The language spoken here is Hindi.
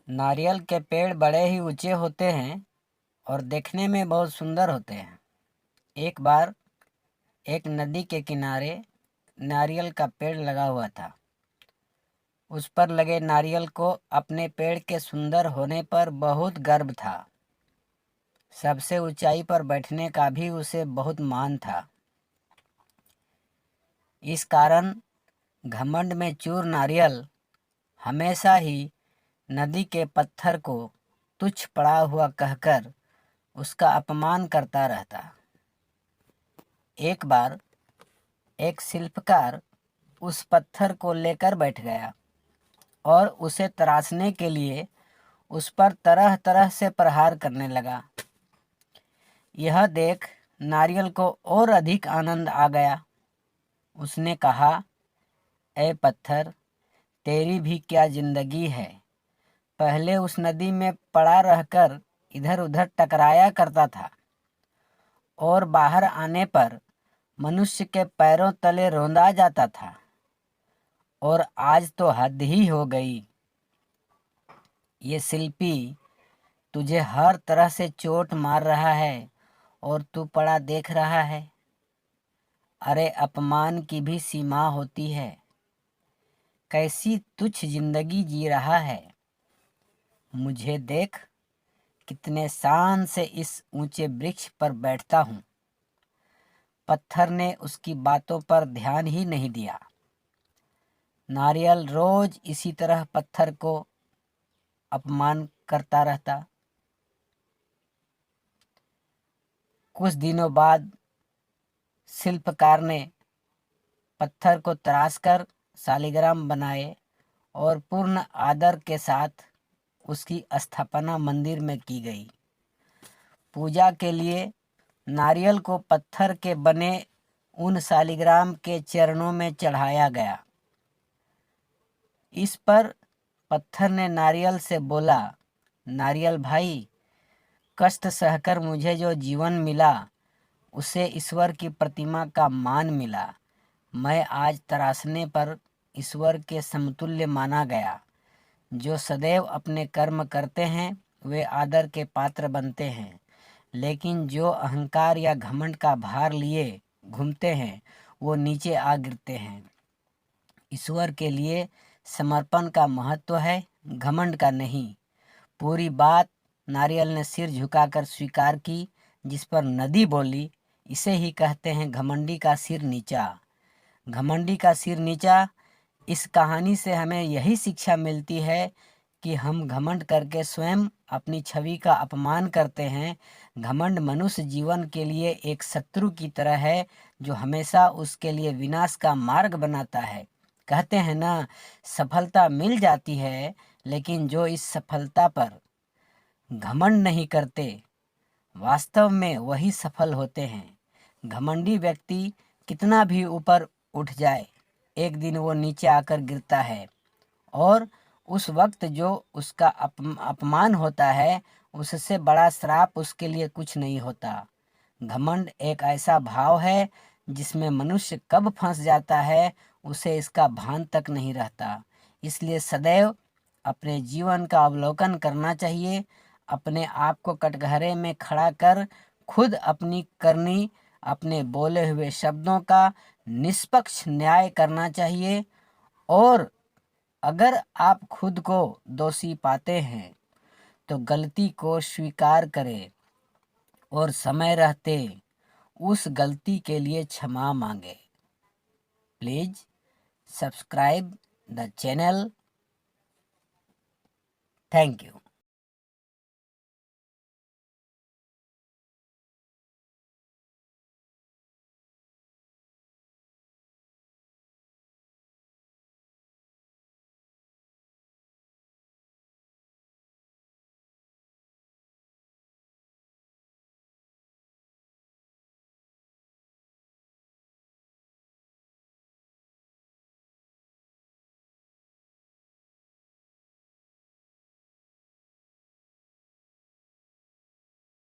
नारियल के पेड़ बड़े ही ऊंचे होते हैं और देखने में बहुत सुंदर होते हैं। एक बार एक नदी के किनारे नारियल का पेड़ लगा हुआ था। उस पर लगे नारियल को अपने पेड़ के सुंदर होने पर बहुत गर्व था। सबसे ऊंचाई पर बैठने का भी उसे बहुत मान था। इस कारण घमंड में चूर नारियल हमेशा ही नदी के पत्थर को तुच्छ पड़ा हुआ कहकर उसका अपमान करता रहता। एक बार एक शिल्पकार उस पत्थर को लेकर बैठ गया और उसे तराशने के लिए उस पर तरह तरह से प्रहार करने लगा। यह देख नारियल को और अधिक आनंद आ गया। उसने कहा, ए पत्थर, तेरी भी क्या जिंदगी है। पहले उस नदी में पड़ा रहकर इधर उधर टकराया करता था और बाहर आने पर मनुष्य के पैरों तले रौंदा जाता था, और आज तो हद ही हो गई। ये शिल्पी तुझे हर तरह से चोट मार रहा है और तू पड़ा देख रहा है। अरे अपमान की भी सीमा होती है। कैसी तुच्छ जिंदगी जी रहा है। मुझे देख, कितने शान से इस ऊंचे वृक्ष पर बैठता हूँ। पत्थर ने उसकी बातों पर ध्यान ही नहीं दिया। नारियल रोज इसी तरह पत्थर को अपमान करता रहता। कुछ दिनों बाद शिल्पकार ने पत्थर को तराशकर शालिग्राम बनाए और पूर्ण आदर के साथ उसकी स्थापना मंदिर में की गई। पूजा के लिए नारियल को पत्थर के बने उन शालिग्राम के चरणों में चढ़ाया गया। इस पर पत्थर ने नारियल से बोला, नारियल भाई, कष्ट सहकर मुझे जो जीवन मिला उसे ईश्वर की प्रतिमा का मान मिला। मैं आज तराशने पर ईश्वर के समतुल्य माना गया। जो सदैव अपने कर्म करते हैं वे आदर के पात्र बनते हैं, लेकिन जो अहंकार या घमंड का भार लिए घूमते हैं वो नीचे आ गिरते हैं। ईश्वर के लिए समर्पण का महत्व है, घमंड का नहीं। पूरी बात नारियल ने सिर झुकाकर स्वीकार की, जिस पर नदी बोली, इसे ही कहते हैं घमंडी का सिर नीचा। घमंडी का सिर नीचा। इस कहानी से हमें यही शिक्षा मिलती है कि हम घमंड करके स्वयं अपनी छवि का अपमान करते हैं। घमंड मनुष्य जीवन के लिए एक शत्रु की तरह है जो हमेशा उसके लिए विनाश का मार्ग बनाता है। कहते हैं ना, सफलता मिल जाती है, लेकिन जो इस सफलता पर घमंड नहीं करते वास्तव में वही सफल होते हैं। घमंडी व्यक्ति कितना भी ऊपर उठ जाए, एक दिन वो नीचे आकर गिरता है, और उस वक्त जो उसका अपमान होता है उससे बड़ा श्राप उसके लिए कुछ नहीं होता। घमंड एक ऐसा भाव है जिसमें मनुष्य कब फंस जाता है उसे इसका भान तक नहीं रहता। इसलिए सदैव अपने जीवन का अवलोकन करना चाहिए। अपने आप को कटघरे में खड़ा कर खुद अपनी करनी, अपने बोले हुए शब्दों का निष्पक्ष न्याय करना चाहिए। और अगर आप खुद को दोषी पाते हैं तो गलती को स्वीकार करें और समय रहते उस गलती के लिए क्षमा मांगे। Please subscribe the channel. Thank you.